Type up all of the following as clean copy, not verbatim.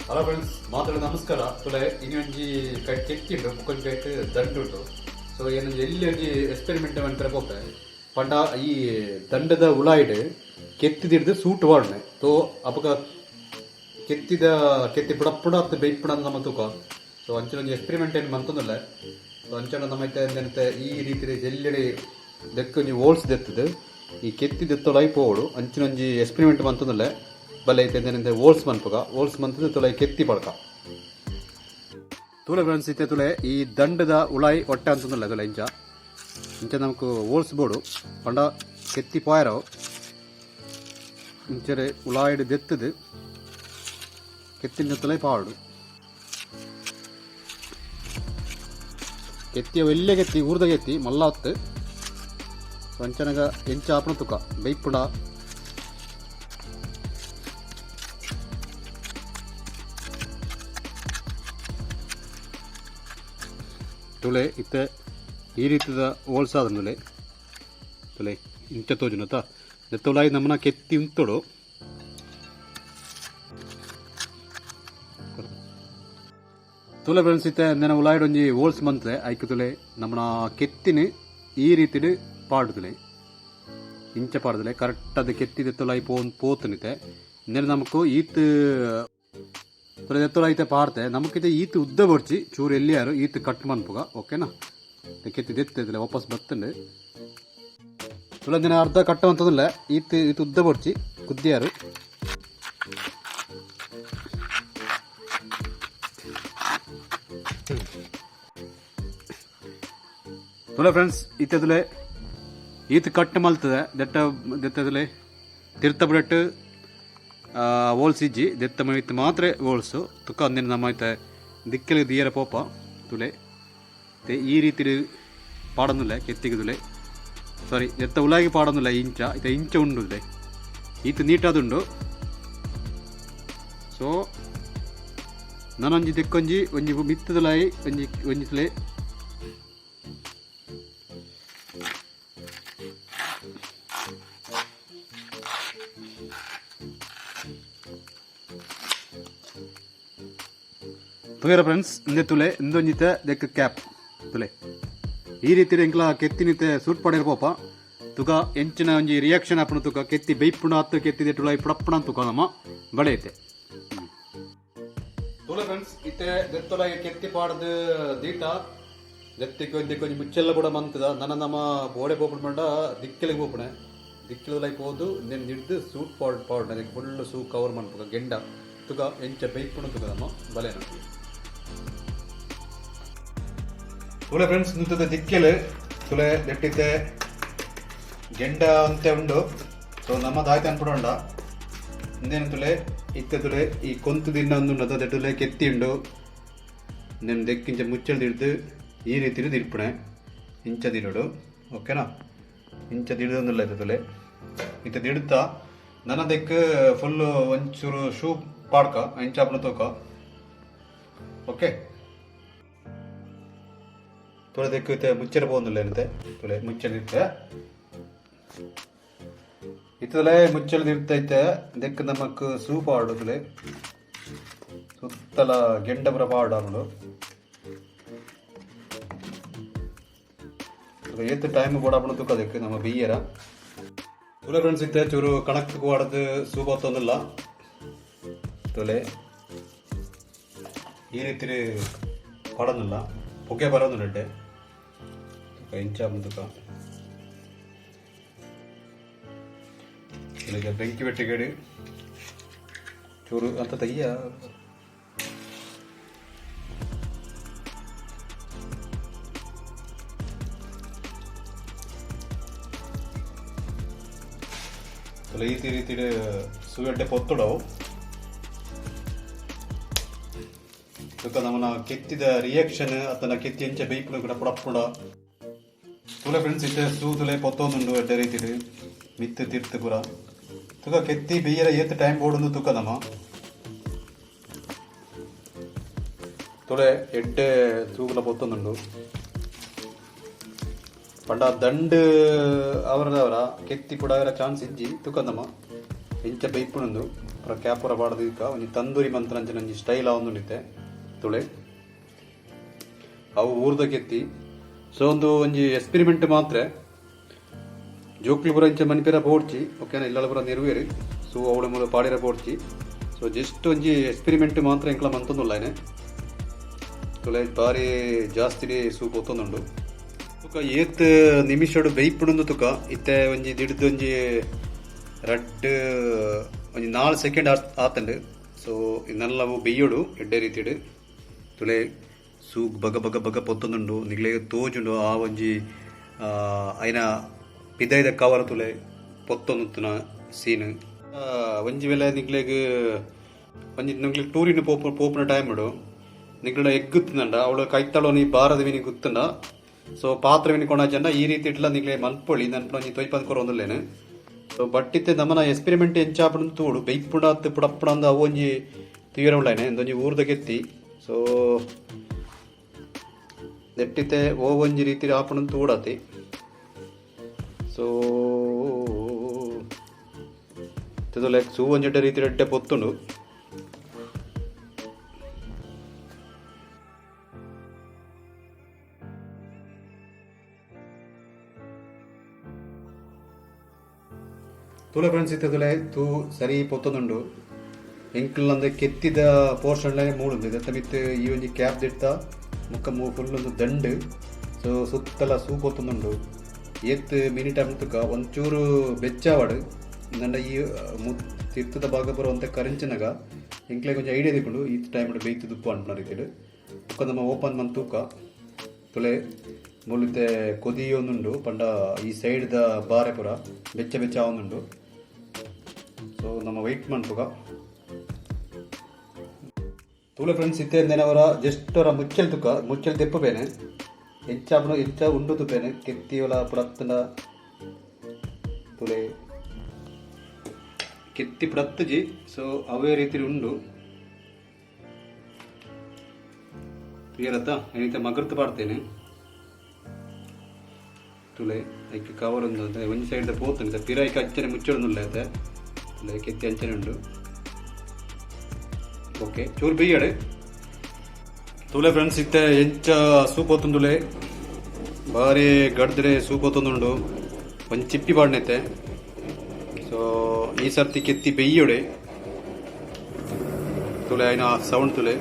Hello friends, ಮಾತಾಡೋ ನಮಸ್ಕಾರ. ತುಲೆ ಇನ್ನೊಂಜಿ ಕೈ ಕೆತ್ತಿಂಡು ಮುಖಂಜಿ ಕೈಟ್ ದಂಡು ಉಂಟು. ಸೊ ಏನೊಂದು ಎಲ್ಲಿ ಒಂಜಿ ಎಕ್ಸ್ಪೆರಿಮೆಂಟ್ ಮಾಡ್ತಾರೆ ಪೋಪೆ ಪಂಡ ಈ ದಂಡದ ಉಳಾಯಿಡ್ ಕೆತ್ತಿದಿಡ್ದು ಸೂಟ್ ವಾಡ್ನೆ ತೋ ಅಪಕ ಕೆತ್ತಿ ಪುಡ ಹತ್ತು ಬೈಪುಡ ನಮ್ಮ ತೂಕ. ಸೊ ಅಂಚನೊಂದು ಎಕ್ಸ್ಪೆರಿಮೆಂಟ್ ಏನು ಮಂತಂದಲ್ಲ. ಸೊ ಅಂಚನ ನಮ್ಮೈತೆ ಈ ರೀತಿ ಎಲ್ಲೆಡೆ ದೆಕ್ಕೊಂಜಿ ಓಲ್ಸ್ ದೆತ್ತದು ಈ ಕೆತ್ತಿ ದೆತ್ತೊಳೈ ಪೋಡು ಅಂಚಿನೊಂಜಿ ಎಕ್ಸ್ಪೆರಿಮೆಂಟ್ ಮಂತಂದಲ್ಲ. ಬಲ್ಲ ಐತೆ ಓಲ್ಸ್ ಮನ್ಪಗ ಓಲ್ಸ್ ಮಂತದ ತುಳೆ ಕೆತ್ತಿ ಪಡ್ಕ ತುಳೆ ಫ್ರೆಂಡ್ಸ್ ಇತ್ತೆ ತುಳೆ ಈ ದಂಡದ ಉಳಾಯಿ ಹೊಟ್ಟೆ ಅಂತಂದಲ್ಲ ತುಳೆ ಇಂಚ ನಮಕ್ ಓಲ್ಸ್ ಬೋಡು ಪಂಡ ಕೆತ್ತಿ ಪಾಯರವು ಇಂಚರೆ ಉಳಾಯಿಡ್ ದೆತ್ತದು ಕೆತ್ತಿನ ತುಳೆ ಪಾಡು ಕೆತ್ತಿಯ ಒಳ್ಳೆ ಕೆತ್ತಿ ಊರ್ದ ಕೆತ್ತಿ ಮಲ್ಲ ಹೊತ್ತು ಅಂಚನಗ ಎಂಚ ಆಪಣ ತುಕ ಬೈಪುಡ ತುಳೆ ಇತ್ತೆ ಈ ರೀತಿಯ ಹೋಲ್ಸಾದ ತುಳೆ ತುಳೆ ಇಂಚ ತೋಜುನತ ನೆತ್ತೊಲಾಯಿ ನಮ್ಮನ್ನ ಕೆತ್ತಿ ಉಂತೋಡು ತುಳೆ ಫ್ರೆಂಡ್ಸ್ ಇತ್ತೆ ನೆನ ಉಲಾಯಿಡ್ ಒಂಜಿ ಹೋಲ್ಸ್ ಮಂತ್ರೆ ಐಕ್ ತುಳೆ ನಮ್ಮನ ಕೆತ್ತಿನ ಈ ರೀತಿ ಪಾಡು ತುಳೆ ಇಂಚ ಪಾಡ್ದಲೆ ಕರೆಕ್ಟ್ ಅದು ಕೆತ್ತಿದ ತುಲಾಯಿ ಪೋತನಿತೆ ಇನ್ನೇನು ನಮಕು ಈತ್ ತುಲೆ ಎತ್ತೊಳೈತೆ ಪಾಡ್ತೆ ನಮಕಿತೆ ಈತ್ ಉದ್ದ ಬರ್ಚಿ ಚೂರು ಎಲ್ಲಿಯಾರು ಈತ್ ಕಟ್ ಮನ್ಪುಗ ಓಕೆನಾ ಕೆತ್ತಿದ ಎತ್ತಿದ್ರೆ ವಾಪಸ್ ಬರ್ತಂಡು ತುಲೆ ದಿನ ಅರ್ಧ ಕಟ್ಟ ಅಂತದಲ್ಲ ಈತ್ ಉದ್ದ ಬರ್ಚಿ ಕುದ್ದಿಯಾರು ತುಲೆ ಫ್ರೆಂಡ್ಸ್ ಇತ್ತದಲೆ ಈತ್ ಕಟ್ ಮಲ್ತದೆ ದೆತ್ತದಲೆ ತಿರ್ತ ಬಿಡಟ್ಟು ಓಲ್ಸ್ ಇಜ್ಜಿ ದೆತ್ತ ಮೈತ್ ಮಾತ್ರ ಓಲ್ಸು ತುಕ ಅಂದಿನ ನಮ್ಮ ಐತೆ ದಿಕ್ಕಲಿ ದಿಯರ ಪೋಪ ತುಲೆ ಈ ರೀತಿ ಪಾಡೊಂದಿಲ್ಲ ಕೆತ್ತಿಗದುಲೆ ಸಾರಿ ದೆತ್ತ ಉಲಾಗಿ ಪಾಡೊಂದಿಲ್ಲ ಇಂಚ ಉಂಡು ಈತ ನೀಟಾದುಂಡು. ಸೊ ನಾನೊಂಜಿ ದಿಕ್ಕೊಂಜಿ ಒಂಜಿ ಮಿತ್ತದಲಾಯಿ ಒಂಜಿ ತುಲೆ ತುಯರ ಫ್ರೆಂಡ್ಸ್ ಇಂದೆ ತುಲೆ ಇಂದೊಂಜಿತೆ ದೆಕ್ಕ ಕ್ಯಾಪ್ ತುಲೆ ಈ ರೀತಿ ಎಂಕ್ಲ ಕೆತ್ತಿನಿತೆ ಸೂಟ್ ಪಡೆಯರ್ ಪೋಪ ತುಕ ಎಂಚಿನ ಒಂಜಿ ರಿಯಾಕ್ಷನ್ ಆಪಣ ತುಕ ಕೆತ್ತಿ ಬೈಪುಣ ಹತ್ತು ಕೆತ್ತಿದೆ ಟುಳಾಯಿ ಪುಡಪ್ಪಣ ತುಕ ನಮ್ಮ ಬಳೆಯತೆ ತುಲೆ ಫ್ರೆಂಡ್ಸ್ ಇತ್ತೆ ದೆತ್ತೊಳಗೆ ಕೆತ್ತಿ ಪಾಡದು ದೀಟ ದೆತ್ತಿ ಕೊಂಜಿ ಮುಚ್ಚೆಲ್ಲ ಕೂಡ ಮಂತದ ನನ್ನ ನಮ್ಮ ಬೋಡೆ ಪೋಪಣ ಮಂಡ ದಿಕ್ಕೆಲಿಗೆ ಪೋಪಣೆ ದಿಕ್ಕಿಲೈ ಹೋದು ನೆನ್ ಹಿಡ್ದು ಸೂಟ್ ಪಾಡ್ ಅದಕ್ಕೆ ಫುಲ್ ಸೂ ಕವರ್ ಮಾಡ್ಬೇಕ ಗೆಂಡ ತುಕ ಎಂಚ ಬೈಪುಣ ತುಕ ನಮ್ಮ ಬಲೆ ನೋಡಿ ತುಳೆ ಫ್ರೆಂಡ್ಸ್ ನಿಂತದ ದಿಕ್ಕೆಲು ತುಳೆ ನೆಟ್ಟಿದ್ದೆ ಗೆಂಡ ಅಂತೆ ಉಂಡು. ಸೊ ನಮ್ಮದಾಯ್ತು ಅನ್ಪಡೋಂಡ ಇಂದೇನು ತುಳೆ ಇತ್ತೆ ತುಳೆ ಈ ಕೊಂತು ದಿನ ಒಂದು ತುಳೆ ಕೆತ್ತಿ ಉಂಡು ನೆನ್ ದೆಕ್ಕಿಂಚ ಮುಚ್ಚಲ್ ಹಿಡ್ದು ಈ ರೀತಿ ದಿಡ್ಪಣೆ ಇಂಚ ದಿಡೋಡು ಓಕೆನಾ ಇಂಚ ದಿಡೋದಿಲ್ಲ ಇದು ತುಳೆ ಇತ್ತೆ ದಿಡ್ತಾ ನನ್ನ ದೆಕ್ಕ ಫುಲ್ಲು ಒಂಚೂರು ಶೂ ಪಾಡ್ಕ ಇಂಚಾಪನ ತೂಕ ಓಕೆ ತುಳೆ ದೆಕ್ಕ ಮುಚ್ಚರ പോകുന്നില്ല ಏನಂತೆ ತುಳೆ ಮುಚ್ಚಲಿರುತ್ತೆ ಇತ್ತಲೆ ಮುಚ್ಚಲಿರ್ತೈತೆ ದೆಕ್ಕ ನಮಕ್ ಸೂಪ್ ಆಡು ತುಳೆ ಸುತ್ತಲ ಗೆಂಡಪುರ ಪಾಡು ಆಡು ಏತ್ ಟೈಮ್ ಬೋಡಾಪಣ ತೂಕ ಅದಕ್ಕೆ ನಮ್ಮ ಬಿಯ್ಯರ ತುಳೆ ಫ್ರೆಂಡ್ಸ್ ಇತ್ತೆ ಚೂರು ಕಣಕ್ ಆಡದು ಸೂಪ್ ಆತೊಂದಿಲ್ಲ ತುಳೆ ಈ ರೀತಿ ಪಾಡೋದಿಲ್ಲ ಪೊಗೆ ಬರೋದಿಲ್ಲ ಇಂಚ ಮುಂದಕ ಇಲ್ಲಿಗೆ ಬೆಂಕಿ ಬೆಟ್ಟಿಗೇಡಿ ಚೂರು ಅಂತ ತೆಗಿಯ ಈ ರೀತಿ ಸುಗಡ್ಡೆ ಪೊತ್ತುಡವು ನಮ್ಮನ್ನ ಕೆತ್ತಿದ ರಿಯಾಕ್ಷನ್ ಅತನ ಕೆತ್ತಿ ಎಂಚ ಬೈಪುಣ ಕೂಡ ಪುಡಪ್ಪುಡ ತುಲೆ ಫ್ರೆಂಡ್ಸ್ ಇತ್ತೆ ಸೂ ತುಲೆ ಪೊತ್ತೊಂದುಂಡು ಎಡ್ಡೆ ರೀತಿ ಮಿತ್ತು ತಿರ್ತು ಪುರ ತುಕ ಕೆತ್ತಿ ಬೇಯರ ಏತ್ ಟೈಮ್ ಬೋಡೊಂದು ತುಕ ನಮ್ಮ ತುಳೆ ಎಡ್ಡೆ ಸೂಗುಲ ಪೊತ್ತೊಂದುಂಡು ಪಂಡ ದಂಡು ಅವರ ಕೆತ್ತಿ ಪುಡಾವರ ಚಾನ್ಸ್ ಇಜ್ಜಿ ತುಕ ನಮ್ಮ ಎಂಚ ಬೈಪುಣಂದು ಕ್ಯಾಪುರ ಬಾಡದಿಕ್ಕ ಒಂಜಿ ತಂದೂರಿ ಮಂತ್ರ ಅಂಚನೆ ಒಂಜಿ ಸ್ಟೈಲ್ ಆವೊಂದುಂಡಿತ್ತೆ ತುಳೆ ಅವು ಊರ್ದ ಕೆತ್ತಿ ಸೊ ಒಂಜಿ ಎಕ್ಸ್ಪೆರಿಮೆಂಟ್ ಮಾತ್ರ ಜೋಕ್ಲಿ ಪೂರ ಇಂಚ ಮನಿಪೇರ ಪೋಡ್ಚಿ ಓಕೆನಾ ಇಲ್ಲಲ್ಲ ಪೂರ ನೆರವೇರಿ ಸೊ ಅವಳ ಮೂಲ ಪಾಡಿರ ಪೋಡ್ಚಿ ಸೊ ಜಸ್ಟ್ ಒಂಜಿ ಎಕ್ಸ್ಪೆರಿಮೆಂಟ್ ಮಾತ್ರ ಎಂಕ್ಲ ಮಂತೊಂದುಲ್ಲಾಯ್ನೆ ತುಲೆ ಬಾರಿ ಜಾಸ್ತಿ ಸೂಪ್ ಒತ್ತೊಂದುಂಡು ತುಕ ಏತ್ ನಿಮಿಷಡು ಬೇಯ್ಪುಡುಂದು ತುಕ ಇತ್ತೆ ಒಂಜಿ ದಿಡ್ದು ಒಂಜಿ ರಡ್ಡ್ ಒಂಜಿ 4 ಸೆಕೆಂಡ್ ಆತಂಡು ಸೊ ಇನ್ನೆಲ್ಲವು ಬೇಯ್ಯೋಡು ಎಡ್ಡೆ ರೀತಿಡು ತುಲೆ ಸೂಗ್ ಬಗ ಬಗ ಬಗ ಪೊತ್ತೊಂದುಂಡು ನಿಗ್ಲೆ ತೋಜುಂಡು ಆ ಒಂಜಿ ಐನ ಪಿದೈದ ಕವರ ತುಲೆ ಪೊತ್ತೊಂದುತ್ತುನ ಸೀನ್ ಒಂಜಿ ವೇಳೆ ನಿಗ್ಲೆಗ್ ಒಂಜಿ ನಿಗ್ಲೆ ಟೂರಿನ ಪೋಪುನ ಟೈಮ್ ಇಡು ನಿಗ್ಲ ಎಗ್ಗುತ್ತಂಡ ಅವಳು ಕೈತಳೋ ನೀ ಬಾರದ ವಿನಿ ಗುತ್ತಂಡ ಸೊ ಪಾತ್ರ ವಿನಿ ಕೊಣಾಚಂಡ ಈ ರೀತಿ ಇಟ್ಲ ನಿಗ್ಲೆ ಮಲ್ಪೊಳಿ ನನ್ಪು ಒಂಜಿ ತೊಯ್ಪದ್ ಕೊರೊಂದುಲ್ಲೇನು ಸೊ ಬಟ್ಟಿತ್ತೆ ನಮ್ಮನ ಎಕ್ಸ್ಪೆರಿಮೆಂಟ್ ಎಂಚಾಪುಡು ತೂಡು ಬೈಪುಡಾತ್ ಪುಡಪ್ಪುಡ ಅಂದ ಅವು ಒಂಜಿ ತೀವ್ರ ಉಳ್ಳಾಯ್ನೆ ಒಂಜಿ ಊರ್ದ ಗೆತ್ತಿ ಸೊ ನೆಟ್ಟಿತ್ತೆ ಓ ಒಂಜಿ ರೀತಿ ಆಪುಡು ತೂಡಾತಿ ಸೊ ಲೈಕ್ ಸೂ ಒಂಜೆಡ್ಡೆ ರೀತಿ ಎಡ್ಡೆ ಪೊತ್ತುಂಡು ತುಲೆ ಫ್ರೆಂಡ್ಸ್ ಇತ್ತದುಲೆ ತೂ ಸರಿ ಪೊತ್ತೊಂದುಂಡು ಎಂಕ್ಲ್ ಅಂದ್ರೆ ಕೆತ್ತಿದ ಪೋರ್ಷನ್ ಮೂಡುಂದು ದತ್ತ ಮಿತ್ ಈ ಒಂಜಿ ಕ್ಯಾಪ್ ದಿಟ್ಟ ಮುಖ ಫುಲ್ ಒಂದು ದಂಡು ಸೊ ಸುತ್ತಲ ಸೂಪ್ ಹೊತ್ತೊಂದುಂಡು ಏತ್ ಮಿನಿಟ್ ಆಗ್ತಕ್ಕ ಒಂಚೂರು ಬೆಚ್ಚಾವಾಡು ನಂಡ ಈ ತಿರ್ತದ ಭಾಗ ಬರುವಂಥ ಕರೆಂಚಿನಾಗ ಎಂಕ್ಲೆ ಕೊಂಚ ಐಡಿಯಾ ತಿಳ್ಕೊಂಡು ಈ ಟೈಮ್ ಬೇಯ್ತು ಉಪ್ಪು ಅನ್ಪಣ ರೀತಿಡು ಉಕ್ಕ ನಮ್ಮ ಓಪನ್ ಮಂತ್ ತೂಕ ತುಲೆ ಮುಳಿತೆ ಕೊದಿಯೊಂದುಂಡು ಪಂಡ ಈ ಸೈಡ್ದ ಬಾರೆ ಪುರ ಬೆಚ್ಚ ಬೆಚ್ಚ ಆವೊಂದುಂಡು ಸೊ ನಮ್ಮ ವೈಟ್ ಮನ್ಪುಗ ತುಲೆ ಫ್ರೆಂಡ್ಸ್ ಇತ್ತೇಂದೇನವರ ಜಸ್ಟ್ ಅವರ ಮುಚ್ಚಲ್ ತೆಪ್ಪಬೇನೆ ಎಂಚ ಉಂಡು ತುಪ್ಪೇನೆ ಕೆತ್ತಿವಲ ಪುಡತ್ತನ ತುಲೆ ಕೆತ್ತಿ ಪುಡತ್ತಜಿ ಸೊ ಅವೇ ರೀತಿ ಉಂಡು ಕ್ಲಿಯರತ್ತ ಏನಿತ ಮಗರ್ತು ಪಾಡ್ತೇನೆ ತುಲೆ ಐಕೆ ಕವರ್ ಒಂದು ಸೈಡ್ ಪೋತುಂಡು ಪಿರಾಯ್ಕೆ ಹಚ್ಚನೆ ಮುಚ್ಚೊಂದುಲ್ಲ ಐತೆ ತುಲೆ ಕೆತ್ತಿ ಹಂಚನೆ ಉಂಡು ಓಕೆ ಚೂರು ಬೇಯಡೆ ತುಲೆ ಫ್ರೆಂಡ್ಸ್ ಇತ್ತೆ ಎಂಚ ಸೂಪ್ ಹೊತ್ತುಂದುಲೆ ಬಾರಿ ಗಡ್ದ್ರೆ ಸೂಪ್ ಹೊತ್ತೊಂದುಂಡು ಒಂದು ಚಿಪ್ಪಿ ಪಾಡ್ನೈತೆ ಸೊ ಈ ಸರ್ತಿ ಕೆತ್ತಿ ಬೆಯ್ಯೋಡೆ ತುಲೆ ಆಯ್ನ ಸೌಂಡ್ ತುಲೆ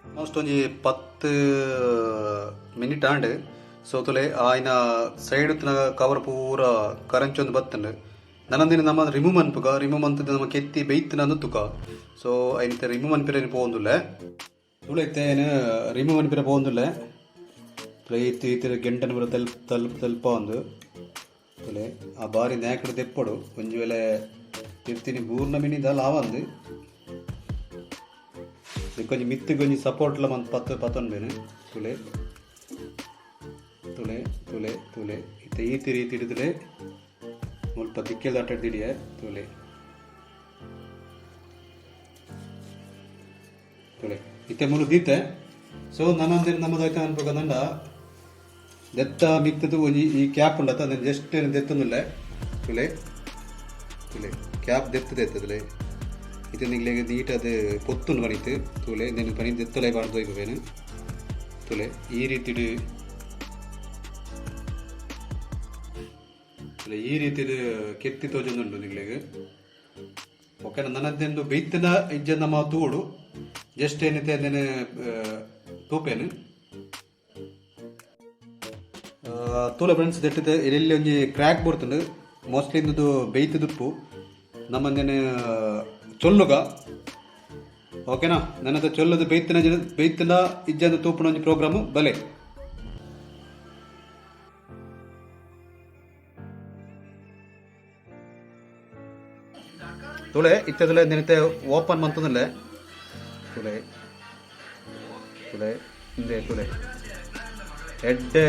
ಆಲ್ಮೋಸ್ಟ್ ಒಂಜಿ 10 ಮಿನಿಟ್ ಆಂಡ್ ಸೊ ತುಲೆ ಆಯ್ನ ಸೈಡ್ ಕವರ್ ಪೂರ ಕರಂಚೊಂದು ಬತ್ತಂಡು ನನಂದಿನ ನಮ್ಮ ರಿಮೂವ್ ಅನ್ಪುಗ ರಿಮೂವ್ ಅಂತದ್ದು ನಮ್ಮ ಕೆತ್ತಿ ಬೆಯ್ತಿನ ಅನ್ನುತ್ತುಕ ಸೊ ಐನಿತ ರಿಮೂವ್ ಅನ್ಪಿರ ಪೋಂದುಲ್ಲ ತುಳೆ ಐತೆ ಏನು ರಿಮೂವ್ ಅನ್ಪಿರ ಪೋಂದುಲ್ಲ ತುಳೆ ಈತರ ಗೆಂಟನ ಬರ ತಲ್ಪ ಒಂದು ತುಳೆ ಆ ಬಾರಿ ನ್ಯಾಕಡೆ ತೆಪ್ಪಡು ಒಂಜಿ ವೇಳೆ ತಿರ್ತೀನಿ ಬೂರ್ನ ಮಿನಿದ ಲಾವಂದು ಕೊಂಚ ಮಿತ್ತು ಕೊಂಚ ಸಪೋರ್ಟ್ಲ ಮಂತ್ ಪತ್ತೊಂಬೇನು ತುಳೆ ತುಳೆ ತುಳೆ ತುಳೆ ಇತ್ತ ಈತಿ ರೀತಿ ಹಿಡಿದ್ರೆ ಮುಲ್ಪ ದಿಕ್ಕೆಲ್ಲ ಅಡ್ಡಿಡಿಯ ತುಳೆ ತುಳೆ ಇತ್ತೆ ಮುಳು ದೀತೆ ಸೊ ನನ್ನಂದಿನ ನಮ್ಮದಾಯ್ತು ಅನ್ಬೇಕಂದ ದೆತ್ತ ಮಿತ್ತದು ಒಂಜಿ ಈ ಕ್ಯಾಪ್ ಉಂಡತ್ತ ನಾನು ಜಸ್ಟ್ ದೆತ್ತೊಂದುಲ್ಲ ತುಳೆ ತುಳೆ ಕ್ಯಾಪ್ ದೆತ್ತದೆತ್ತದುಲೆ ಇದು ನಿಗ್ಲೆಗೆ ನೀಟದು ಪೊತ್ತುಂಡು ಪಣಿತು ತುಳೆ ನೆನು ಪನಿ ದೆತ್ತೊಲೆ ಬಾರ್ದು ಹೋಯ್ಬೇನು ತುಳೆ ಈ ರೀತಿ ಈ ರೀತಿದು ಕೆತ್ತಿ ತೋಜೊಂದುಂಡು ನಿಗ್ಲೆಗೆ ಓಕೆನಾ ನನ್ನದೆಂದು ಬೈತಿನ ಇಜ್ಜ ನಮ್ಮ ತೂಡು ಜಸ್ಟ್ ಏನೈತೆ ಅದನ್ನ ತೂಪೇನು ತೂಲೆ ಫ್ರೆಂಡ್ಸ್ ದೆಟ್ಟಿದೆ ಇಲ್ಲಿ ಒಂಜಿ ಕ್ರ್ಯಾಕ್ ಬರ್ತುಂಡು ಮೋಸ್ಟ್ಲಿ ಇಂದು ಬೇಯ್ತದುಪ್ಪು ನಮ್ಮಂದೇನೆ ಚೊಲ್ಲುಗ ಓಕೆನಾ ನನ್ನದು ಚೊಲ್ಲದು ಬೇಯ್ತಿನ ಇಜ್ಜಂದು ತೂಪುನ ಒಂಜಿ ಪ್ರೋಗ್ರಾಮು ಬಲೆ ತುಳೆ ಇತ್ತದಲೆ ನೆನತೆ ಓಪನ್ ಮಂತದಲ್ಲೇ ತುಳೆ ತುಳೆ ಹಿಂದೆ ತುಳೆ ಎಡ್ಡೆ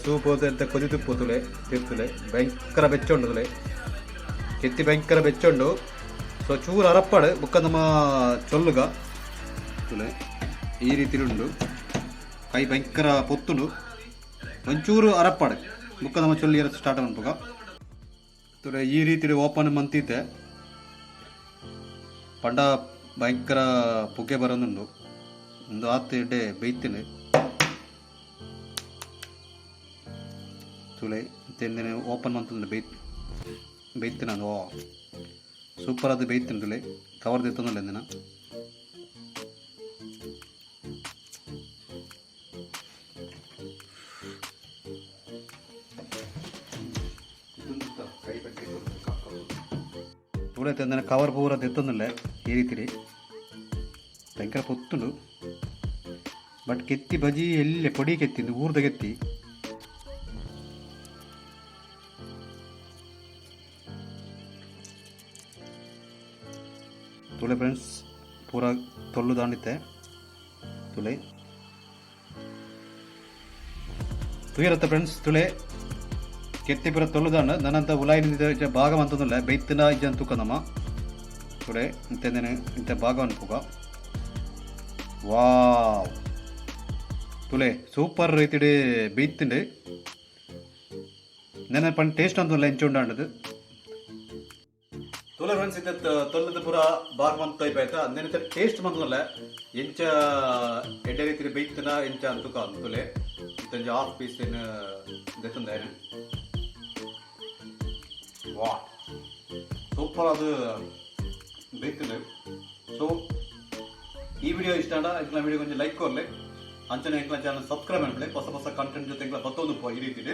ಸೂಪ್ ಹೋದ ಕೊದಿತುಪ್ಪು ತುಳೆ ತಿರ್ತುಲೆ ಭಯಂಕರ ಬೆಚ್ಚೊಂಡು ತುಳೆ ಕೆತ್ತಿ ಭಯಂಕರ ಬೆಚ್ಚೊಂಡು ಸೊ ಚೂರು ಅರಪ್ಪಾಡು ಬುಕ್ಕ ನಮ್ಮ ಚೊಲ್ಲುಗ ತುಳೆ ಈ ರೀತಿ ಉಂಡು ಕೈ ಭಯಂಕರ ಪೊತ್ತುಂಡು ಒಂಚೂರು ಅರಪ್ಪಾಡು ಬುಕ್ಕ ನಮ್ಮ ಚೊಲ್ಲಿ ಸ್ಟಾರ್ಟ್ ಅನ್ಪುಗ ತುಳೆ ಈ ರೀತಿ ಓಪನ್ ಮಂತಿದ್ದೆ ಪಂಡ ಭಯಂಕರ ಪುಗೆ ಬರೋದುಂಡು ಒಂದು ಆತು ಎಡ್ಡೆ ಬೈತೀನಿ ತುಳೆ ತೆಂದಿನ ಓಪನ್ ಮಂತಂದು ಬೈತೀನಿ ಅದು ಸೂಪರ್ ಅದು ಬೈತೀನಿ ತುಳೆ ಕವರ್ ತೆತ್ತೊಂದಿಲ್ಲ ಎಂದಿನ ತುಳೆ ತೆಂದಿನ ಕವರ್ ಪೂರ ತೆತ್ತೊಂದಿಲ್ಲ ಈ ರೀತಿ ಭಯಂಕರ ಪೊತ್ತುಂಡು ಬಟ್ ಕೆತ್ತಿ ಬಜಿ ಎಲ್ಲೆ ಪೊಡಿ ಕೆತ್ತಿಂದು ಊರ್ದ ಕೆತ್ತಿ ತುಳೆ ಫ್ರೆಂಡ್ಸ್ ಪೂರ ತೊಳ್ಳು ದಾಂಡಿತ್ತೆ ತುಳೆ ತುಯಿರತ್ತೆ ಫ್ರೆಂಡ್ಸ್ ತುಳೆ ಕೆತ್ತಿ ಪೂರ ತೊಳ್ಳು ದಾಂಡ ನನ್ನಂತ ಉಲಾಯಿನಿಂದ ಭಾಗ ಅಂತಂದಿಲ್ಲ ಬೈತಿನ ಇಜ್ಜನ್ ತೂಕನಮ್ಮ ತುಳೆ ಇಂತೇನೆ ಇಂಥ ಭಾಗ ಅನ್ಪುಗ ವಾವ್ ತುಳೆ ಸೂಪರ್ ರೀತಿ ಬೈತಿಂಡು ನೆನೆ ಪಂಡ ಟೇಸ್ಟ್ ಅಂತಲ್ಲ ಎಂಚುಂಡಾಂಡದು ತುಳೆ ಫ್ರೆಂಡ್ಸ್ ಇಂತ ತೊಲ್ಲದ ಪೂರ ಭಾಗ ಮಂತ್ ಟೈಪ್ ಆಯ್ತಾ ನೆನೆ ಟೇಸ್ಟ್ ಬಂದಲ್ಲ ಎಂಚ ಎಡ್ಡೆ ರೀತಿ ಬೈತಿನ ಎಂಚ ಅಂತುಕ ತುಳೆ ಇಂತ ಹಾಫ್ ಪೀಸ್ ಏನು ದೆತ್ತಂದೇನೆ ವಾ ಸೂಪರ್ ಅದು ಬೈತಿಂಡು ಸೊ ಈ ವಿಡಿಯೋ ಇಷ್ಟ ಇಂಕ್ಲ ವಿಡಿಯೋ ಕೊಂಚ ಲೈಕ್ ಕೊರ್ಲೆ ಅಂಚನೆ ಇಂಕ್ಲ ಚಾನಲ್ ಸಬ್ಸ್ಕ್ರೈಬ್ ಮಾಡ್ಕೊಳ್ಳಿ ಹೊಸ ಕಂಟೆಂಟ್ ಜೊತೆ ಇಂಕ್ಲ ಬತ್ತೊಂದು ಈ ರೀತಿ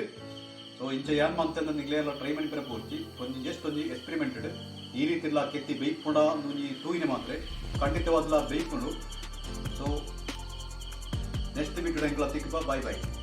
ಸೊ ಇಂಚ ಏನ್ ಮಂತಂದ ನಿಗ್ಲೆಲ್ಲ ಟ್ರೈ ಮಾಡಿ ಪೂರ್ತಿ ಒಂಜಿ ಜಸ್ಟ್ ಒಂಜಿ ಎಕ್ಸ್ಪೆರಿಮೆಂಟೆಡ್ ಈ ರೀತಿ ಎಲ್ಲ ಕೆತ್ತಿ ಬೈಕ್ಕೊಂಡ ಒಂಜಿ ತೂಯಿನ ಮಾತ್ರ ಖಂಡಿತವಾದ್ಲ ಬೈಕೊಂಡು ಸೊ ನೆಕ್ಸ್ಟ್ ವಿಡಿಯೋ ಇಂಕ್ಲ ತಿಕ್ಕ ಬಾಯ್ ಬಾಯ್